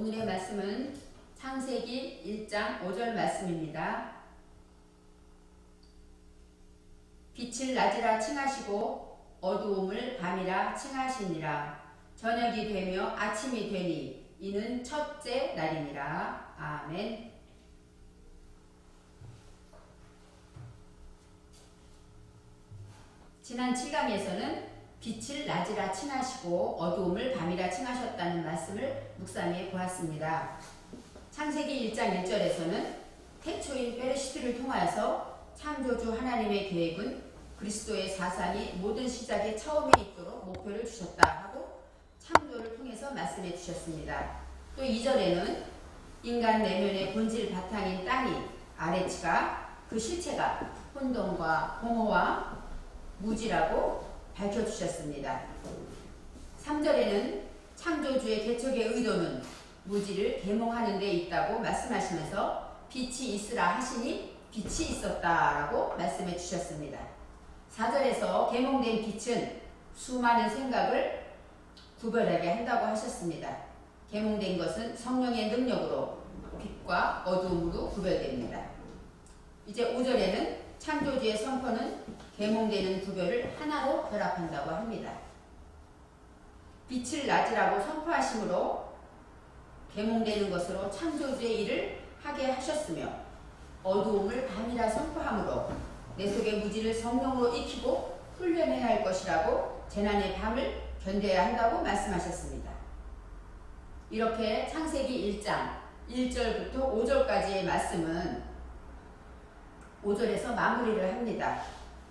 오늘의 말씀은 창세기 1장 5절 말씀입니다. 빛을 낮이라 칭하시고 어두움을 밤이라 칭하시니라. 저녁이 되며 아침이 되니 이는 첫째 날이니라. 아멘. 지난 7강에서는 빛을 낮이라 칭하시고 어두움을 밤이라 칭하셨다는 말씀을 묵상해 보았습니다. 창세기 1장 1절에서는 태초인 베르시트를 통하여서 창조주 하나님의 계획은 그리스도의 사상이 모든 시작의 처음에 있도록 목표를 주셨다 하고 창조를 통해서 말씀해 주셨습니다. 또 2절에는 인간 내면의 본질 바탕인 땅이 아래치가 그 실체가 혼돈과 공허와 무지라고 밝혀주셨습니다. 3절에는 창조주의 개척의 의도는 무지를 계몽하는 데 있다고 말씀하시면서 빛이 있으라 하시니 빛이 있었다라고 말씀해 주셨습니다. 4절에서 계몽된 빛은 수많은 생각을 구별하게 한다고 하셨습니다. 계몽된 것은 성령의 능력으로 빛과 어두움으로 구별됩니다. 이제 5절에는 창조주의 선포는 계몽되는 구별을 하나로 결합한다고 합니다. 빛을 낮이라고 선포하심으로 계몽되는 것으로 창조주의 일을 하게 하셨으며 어두움을 밤이라 선포함으로 내 속의 무지를 성령으로 익히고 훈련해야 할 것이라고 재난의 밤을 견뎌야 한다고 말씀하셨습니다. 이렇게 창세기 1장 1절부터 5절까지의 말씀은 5절에서 마무리를 합니다.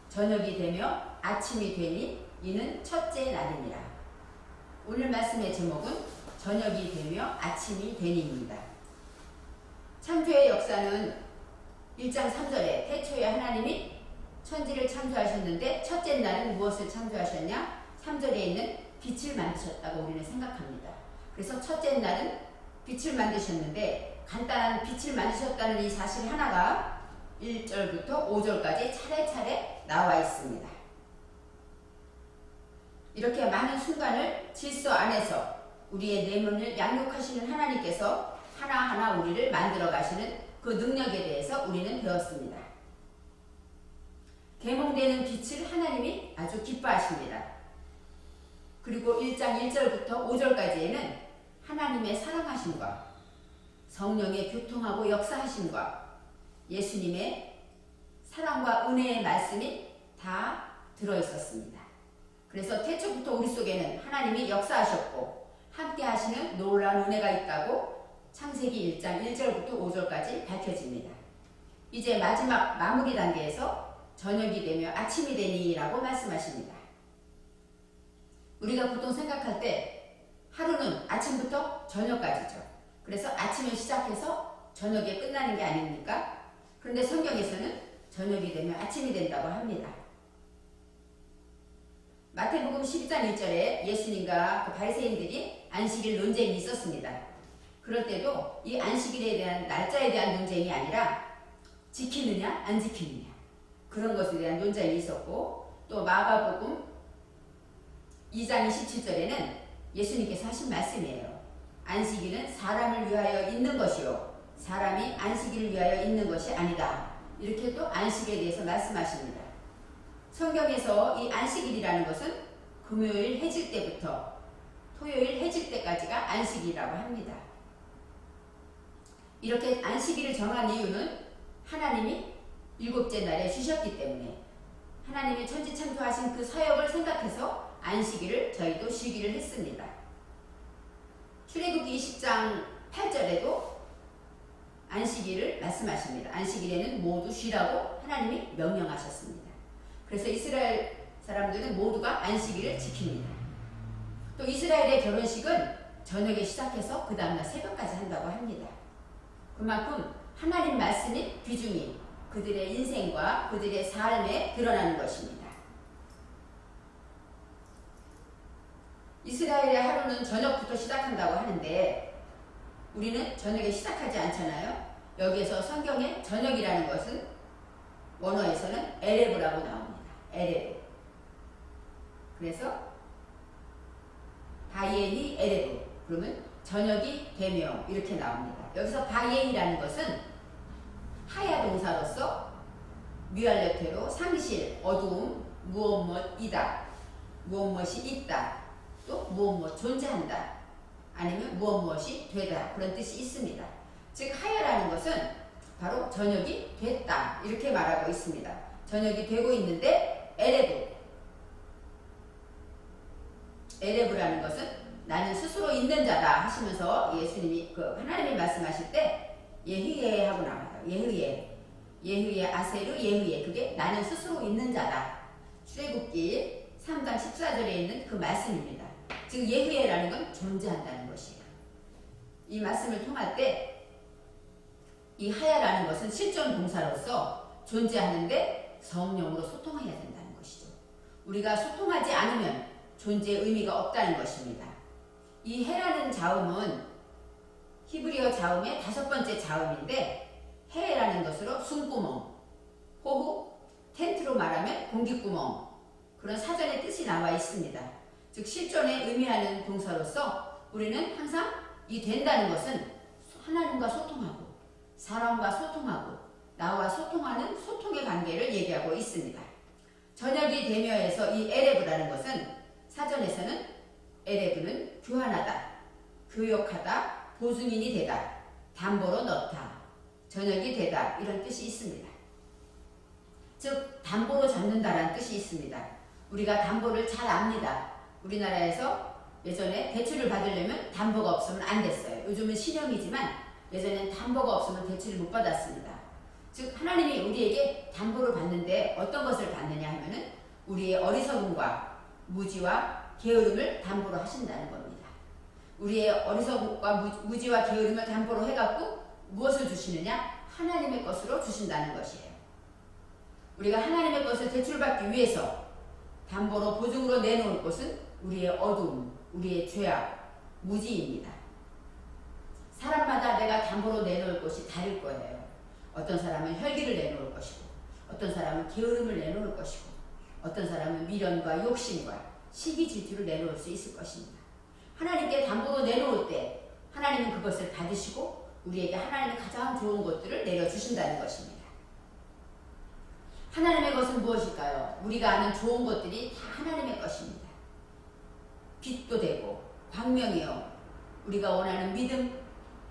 저녁이 되며 아침이 되니 이는 첫째 날이니라. 오늘 말씀의 제목은 저녁이 되며 아침이 되니입니다. 창조의 역사는 1장 3절에 태초에 하나님이 천지를 창조하셨는데 첫째 날은 무엇을 창조하셨냐? 3절에 있는 빛을 만드셨다고 우리는 생각합니다. 그래서 첫째 날은 빛을 만드셨는데 간단한 빛을 만드셨다는 이 사실 하나가 1절부터 5절까지 차례차례 나와 있습니다. 이렇게 많은 순간을 질서 안에서 우리의 내면을 양육하시는 하나님께서 하나하나 우리를 만들어 가시는 그 능력에 대해서 우리는 배웠습니다. 계몽되는 빛을 하나님이 아주 기뻐하십니다. 그리고 1장 1절부터 5절까지에는 하나님의 사랑하심과 성령의 교통하고 역사하심과 예수님의 사랑과 은혜의 말씀이 다 들어있었습니다. 그래서 태초부터 우리 속에는 하나님이 역사하셨고 함께 하시는 놀라운 은혜가 있다고 창세기 1장 1절부터 5절까지 밝혀집니다. 이제 마지막 마무리 단계에서 저녁이 되며 아침이 되니 라고 말씀하십니다. 우리가 보통 생각할 때 하루는 아침부터 저녁까지죠. 그래서 아침에 시작해서 저녁에 끝나는 게 아닙니까? 그런데 성경에서는 저녁이 되면 아침이 된다고 합니다. 마태복음 12장 1절에 예수님과 그 바리새인들이 안식일 논쟁이 있었습니다. 그럴 때도 이 안식일에 대한 날짜에 대한 논쟁이 아니라 지키느냐 안 지키느냐 그런 것에 대한 논쟁이 있었고, 또 마가복음 2장 27절에는 예수님께서 하신 말씀이에요. 안식일은 사람을 위하여 있는 것이요 사람이 안식일을 위하여 있는 것이 아니다. 이렇게 또 안식에 대해서 말씀하십니다. 성경에서 이 안식일이라는 것은 금요일 해질 때부터 토요일 해질 때까지가 안식이라고 합니다. 이렇게 안식일을 정한 이유는 하나님이 일곱째 날에 쉬셨기 때문에 하나님이 천지창조하신 그 사역을 생각해서 안식일을 저희도 쉬기를 했습니다. 출애굽기 20장 8절에도 안식일을 말씀하십니다. 안식일에는 모두 쉬라고 하나님이 명령하셨습니다. 그래서 이스라엘 사람들은 모두가 안식일을 지킵니다. 또 이스라엘의 결혼식은 저녁에 시작해서 그 다음날 새벽까지 한다고 합니다. 그만큼 하나님 말씀이 비중이 그들의 인생과 그들의 삶에 드러나는 것입니다. 이스라엘의 하루는 저녁부터 시작한다고 하는데 우리는 저녁에 시작하지 않잖아요. 여기에서 성경에 저녁이라는 것은 원어에서는 에레브라고 나옵니다. 에레브. 그래서 바이엘이 에레브. 그러면 저녁이 되며 이렇게 나옵니다. 여기서 바예이라는 것은 하야 동사로서 미완료태로 상실, 어두움, 무엇무엇이다, 무엇무엇이 있다, 또 무엇무엇 존재한다, 아니면 무엇무엇이 되다, 그런 뜻이 있습니다. 즉 하야라는 것은 바로 저녁이 됐다 이렇게 말하고 있습니다. 저녁이 되고 있는데 에레브라는 것은 나는 스스로 있는 자다 하시면서 예수님이 하나님이 말씀하실 때 예흐예 하고 나와요. 예흐예 아세르 예흐예, 그게 나는 스스로 있는 자다. 출애굽기 3장 14절에 있는 그 말씀입니다. 즉 예흐예라는 건 존재한다는 것이에요. 이 말씀을 통할 때 이 하야라는 것은 실존 동사로서 존재하는데 성령으로 소통해야 된다는 것이죠. 우리가 소통하지 않으면 존재의 의미가 없다는 것입니다. 이 해라는 자음은 히브리어 자음의 5번째 자음인데 해라는 것으로 숨구멍, 호흡, 텐트로 말하면 공기구멍, 그런 사전의 뜻이 나와 있습니다. 즉 실존에 의미하는 동사로서 우리는 항상 이 된다는 것은 하나님과 소통하고 사람과 소통하고 나와 소통하는 소통의 관계를 얘기하고 있습니다. 저녁이 되며에서 이 에레브라는 것은 사전에서는 에레브는 교환하다, 교역하다, 보증인이 되다, 담보로 넣다, 저녁이 되다 이런 뜻이 있습니다. 즉 담보로 잡는다라는 뜻이 있습니다. 우리가 담보를 잘 압니다. 우리나라에서 예전에 대출을 받으려면 담보가 없으면 안 됐어요. 요즘은 신형이지만 예전엔 담보가 없으면 대출을 못 받았습니다. 즉 하나님이 우리에게 담보를 받는데 어떤 것을 받느냐 하면은 우리의 어리석음과 무지와 게으름을 담보로 하신다는 겁니다. 우리의 어리석음과 무지와 게으름을 담보로 해갖고 무엇을 주시느냐? 하나님의 것으로 주신다는 것이에요. 우리가 하나님의 것을 대출받기 위해서 담보로 보증으로 내놓을 것은 우리의 어두움, 우리의 죄악, 무지입니다. 사람마다 내가 담보로 내놓을 것이 다를 거예요. 어떤 사람은 혈기를 내놓을 것이고, 어떤 사람은 게으름을 내놓을 것이고, 어떤 사람은 미련과 욕심과 시기 질투를 내놓을 수 있을 것입니다. 하나님께 담보로 내놓을 때 하나님은 그것을 받으시고 우리에게 하나님의 가장 좋은 것들을 내려주신다는 것입니다. 하나님의 것은 무엇일까요? 우리가 아는 좋은 것들이 다 하나님의 것입니다. 빛도 되고 광명이요, 우리가 원하는 믿음,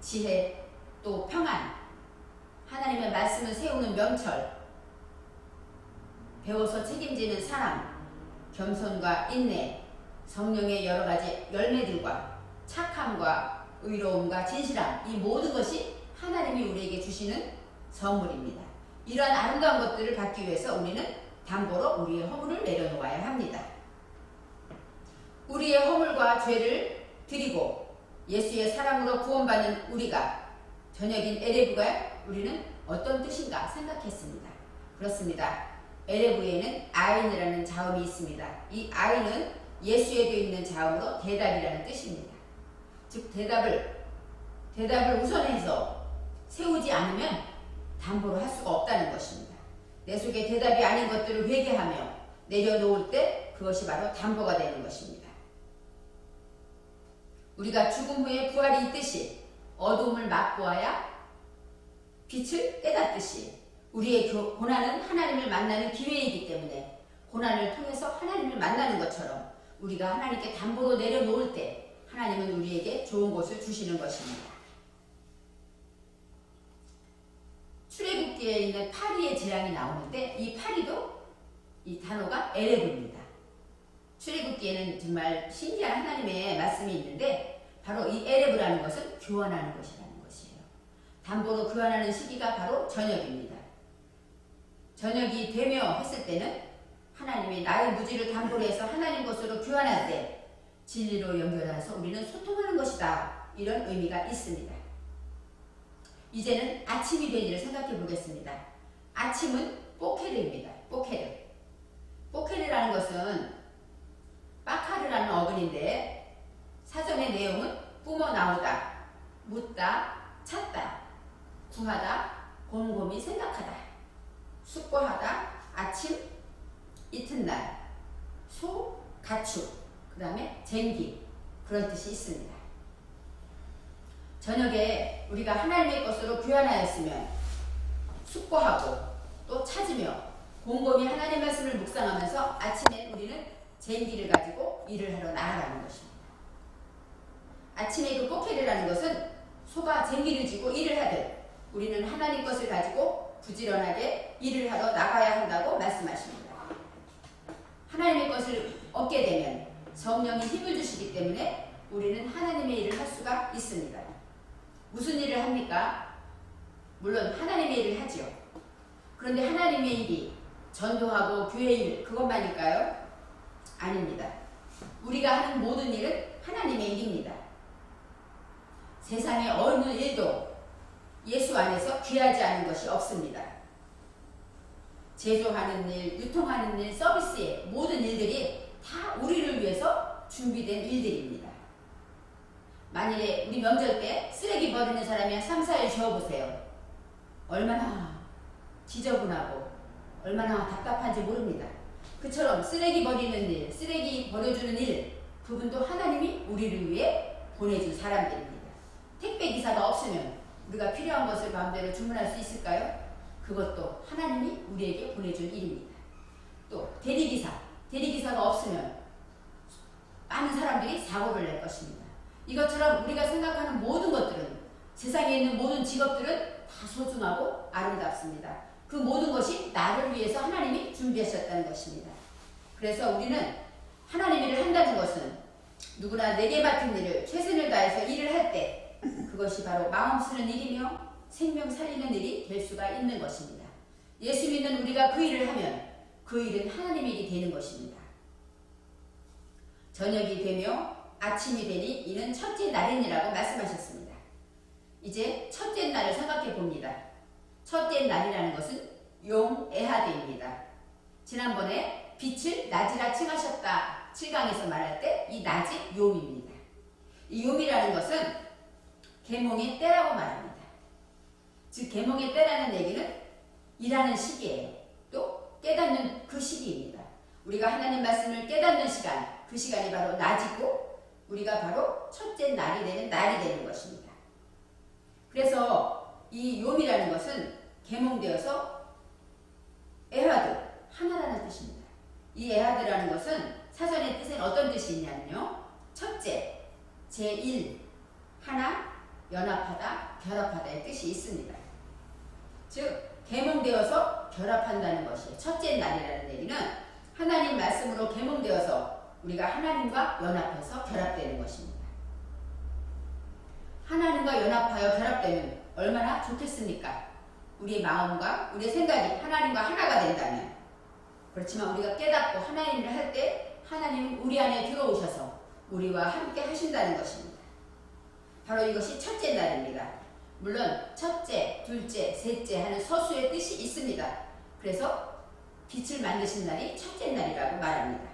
지혜, 또 평안, 하나님의 말씀을 세우는 명철, 배워서 책임지는 사랑, 겸손과 인내, 성령의 여러 가지 열매들과 착함과 의로움과 진실함, 이 모든 것이 하나님이 우리에게 주시는 선물입니다. 이러한 아름다운 것들을 받기 위해서 우리는 담보로 우리의 허물을 내려놓아야 합니다. 우리의 허물과 죄를 드리고 예수의 사랑으로 구원받는 우리가 저녁인 에레브가 우리는 어떤 뜻인가 생각했습니다. 그렇습니다. 에레브에는 아인이라는 자음이 있습니다. 이 아인은 예수에도 있는 자음으로 대답이라는 뜻입니다. 즉 대답을 우선해서 세우지 않으면 담보로 할 수가 없다는 것입니다. 내 속에 대답이 아닌 것들을 회개하며 내려놓을 때 그것이 바로 담보가 되는 것입니다. 우리가 죽음 후에 부활이 있듯이 어둠을 맛보아야 빛을 깨닫듯이 우리의 고난은 하나님을 만나는 기회이기 때문에 고난을 통해서 하나님을 만나는 것처럼 우리가 하나님께 담보로 내려놓을 때 하나님은 우리에게 좋은 것을 주시는 것입니다. 출애굽기에 있는 파리의 재앙이 나오는데 이 파리도 이 단어가 에레브입니다. 출애굽기에는 정말 신기한 하나님의 말씀이 있는데 바로 이 에레브라는 것은 교환하는 것이라는 것이에요. 담보로 교환하는 시기가 바로 저녁입니다. 저녁이 되며 했을 때는 하나님이 나의 무지를 담보로 해서 하나님 것으로 교환할 때 진리로 연결해서 우리는 소통하는 것이다. 이런 의미가 있습니다. 이제는 아침이 된 일을 생각해 보겠습니다. 아침은 뽀케르입니다. 뽀케르라는 것은 빠카르라는 어근인데 사전의 내용은 뿜어 나오다, 묻다, 찾다, 구하다, 곰곰이 생각하다, 숙고하다, 아침, 이튿날, 소, 가축, 그 다음에 쟁기, 그런 뜻이 있습니다. 저녁에 우리가 하나님의 것으로 교환하였으면 숙고하고 또 찾으며 곰곰이 하나님 말씀을 묵상하면서 아침에 우리는 쟁기를 가지고 일을 하러 나아가는 것입니다. 아침에 그 꽃게라는 것은 소가 쟁기를 쥐고 일을 하듯 우리는 하나님 것을 가지고 부지런하게 일을 하러 나가야 한다고 말씀하십니다. 하나님의 것을 얻게 되면 성령이 힘을 주시기 때문에 우리는 하나님의 일을 할 수가 있습니다. 무슨 일을 합니까? 물론 하나님의 일을 하지요. 그런데 하나님의 일이 전도하고 교회 일 그것만일까요? 아닙니다. 우리가 하는 모든 일은 하나님의 일입니다. 세상의 어느 일도 예수 안에서 귀하지 않은 것이 없습니다. 제조하는 일, 유통하는 일, 서비스의 모든 일들이 다 우리를 위해서 준비된 일들입니다. 만일에 우리 명절 때 쓰레기 버리는 사람이 한 3, 4일 쉬어보세요. 얼마나 지저분하고 얼마나 답답한지 모릅니다. 그처럼 쓰레기 버리는 일, 쓰레기 버려주는 일, 그분도 하나님이 우리를 위해 보내준 사람들입니다. 택배 기사가 없으면 우리가 필요한 것을 마음대로 주문할 수 있을까요? 그것도 하나님이 우리에게 보내준 일입니다. 또 대리기사가 없으면 많은 사람들이 사고를 낼 것입니다. 이것처럼 우리가 생각하는 모든 것들은, 세상에 있는 모든 직업들은 다 소중하고 아름답습니다. 그 모든 것이 나를 위해서 하나님이 준비하셨다는 것입니다. 그래서 우리는 하나님 일을 한다는 것은 누구나 내게 맡은 일을 최선을 다해서 일을 할 때 그것이 바로 마음 쓰는 일이며 생명 살리는 일이 될 수가 있는 것입니다. 예수 믿는 우리가 그 일을 하면 그 일은 하나님의 일이 되는 것입니다. 저녁이 되며 아침이 되니 이는 첫째 날이니라고 말씀하셨습니다. 이제 첫째 날을 생각해 봅니다. 첫째 날이라는 것은 용에하드입니다. 지난번에 빛을 낮이라 칭하셨다 7강에서 말할 때 이 낮이 용입니다. 이 용이라는 것은 계몽의 때라고 말합니다. 즉 계몽의 때라는 얘기는 일하는 시기예요. 또 깨닫는 그 시기입니다. 우리가 하나님 말씀을 깨닫는 시간, 그 시간이 바로 낮이고 우리가 바로 첫째 날이 되는 것입니다. 그래서 이 욤이라는 것은 계몽되어서 에하드, 하나라는 뜻입니다. 이 에하드라는 것은 사전의 뜻은 어떤 뜻이 있냐면요. 첫째, 제1, 하나, 연합하다, 결합하다의 뜻이 있습니다. 즉 계몽되어서 결합한다는 것이 첫째 날이라는 얘기는 하나님 말씀으로 계몽되어서 우리가 하나님과 연합해서 결합되는 것입니다. 하나님과 연합하여 결합되면 얼마나 좋겠습니까? 우리의 마음과 우리의 생각이 하나님과 하나가 된다면. 그렇지만 우리가 깨닫고 하나님을 할 때 하나님은 우리 안에 들어오셔서 우리와 함께 하신다는 것입니다. 바로 이것이 첫째 날입니다. 물론 첫째, 둘째, 셋째 하는 서수의 뜻이 있습니다. 그래서 빛을 만드신 날이 첫째 날이라고 말합니다.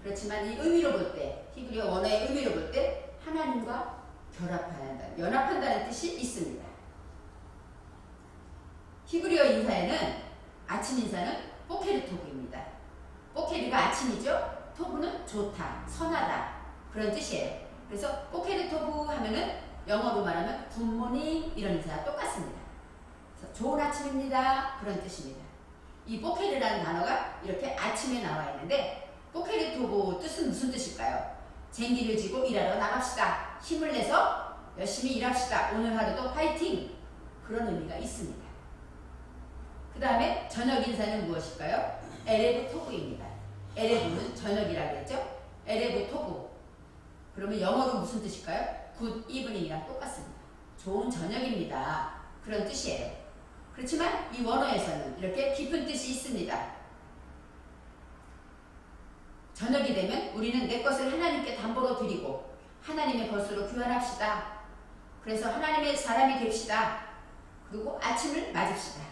그렇지만 이 의미로 볼 때, 히브리어 원어의 의미로 볼 때 하나님과 결합한다, 연합한다는 뜻이 있습니다. 히브리어 인사에는 아침 인사는 포케르토브입니다. 포케르가 아침이죠. 토브는 좋다, 선하다 그런 뜻이에요. 그래서 포케르토브 하면은 영어로 말하면 굿모닝 이런 인사가 똑같습니다. 그래서 좋은 아침입니다 그런 뜻입니다. 이 포케르라는 단어가 이렇게 아침에 나와 있는데 포케르토브 뜻은 무슨 뜻일까요? 쟁기를 지고 일하러 나갑시다. 힘을 내서 열심히 일합시다. 오늘 하루도 파이팅! 그런 의미가 있습니다. 그 다음에 저녁 인사는 무엇일까요? 에레브 토브입니다. 에레브는 저녁이라고 했죠? 에레브 토브. 그러면 영어로 무슨 뜻일까요? 굿 이브닝이랑 똑같습니다. 좋은 저녁입니다. 그런 뜻이에요. 그렇지만 이 원어에서는 이렇게 깊은 뜻이 있습니다. 저녁이 되면 우리는 내 것을 하나님께 담보로 드리고 하나님의 것으로 교환합시다. 그래서 하나님의 사람이 됩시다. 그리고 아침을 맞읍시다.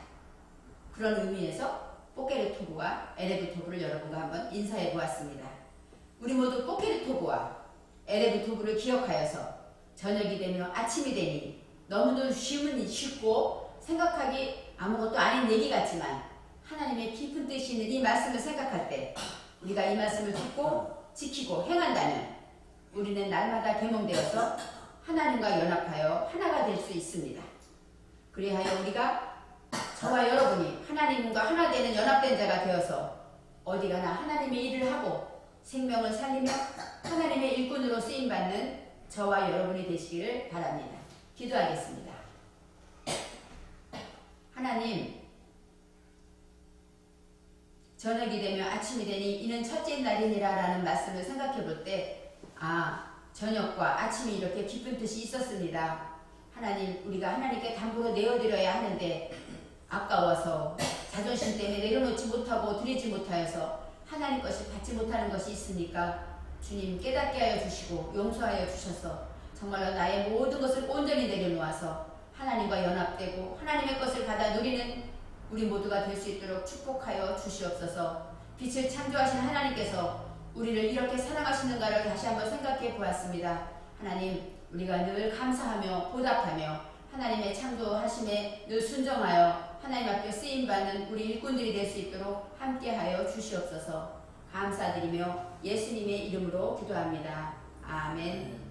그런 의미에서 포케르토브와 에레브토브를 여러분과 한번 인사해 보았습니다. 우리 모두 포케르토브와 에레브토브를 기억하여서 저녁이 되며 아침이 되니 너무도 쉽고 생각하기 아무것도 아닌 얘기 같지만 하나님의 깊은 뜻이 있는 이 말씀을 생각할 때 우리가 이 말씀을 듣고 지키고 행한다면 우리는 날마다 계몽되어서 하나님과 연합하여 하나가 될 수 있습니다. 그리하여 우리가 저와 여러분이 하나님과 하나 되는 연합된 자가 되어서 어디 가나 하나님의 일을 하고 생명을 살리며 하나님의 일꾼으로 쓰임받는 저와 여러분이 되시기를 바랍니다. 기도하겠습니다. 하나님, 저녁이 되며 아침이 되니 이는 첫째 날이니라 라는 말씀을 생각해 볼 때 저녁과 아침이 이렇게 깊은 뜻이 있었습니다. 하나님, 우리가 하나님께 담보로 내어드려야 하는데 아까워서 자존심 때문에 내려놓지 못하고 드리지 못하여서 하나님 것이 받지 못하는 것이 있으니까 주님 깨닫게 하여 주시고 용서하여 주셔서 정말로 나의 모든 것을 온전히 내려놓아서 하나님과 연합되고 하나님의 것을 받아 누리는 우리 모두가 될 수 있도록 축복하여 주시옵소서. 빛을 창조하신 하나님께서 우리를 이렇게 사랑하시는가를 다시 한번 생각해 보았습니다. 하나님, 우리가 늘 감사하며 보답하며 하나님의 창조하심에 늘 순종하여 하나님 앞에 쓰임받는 우리 일꾼들이 될 수 있도록 함께하여 주시옵소서. 감사드리며 예수님의 이름으로 기도합니다. 아멘.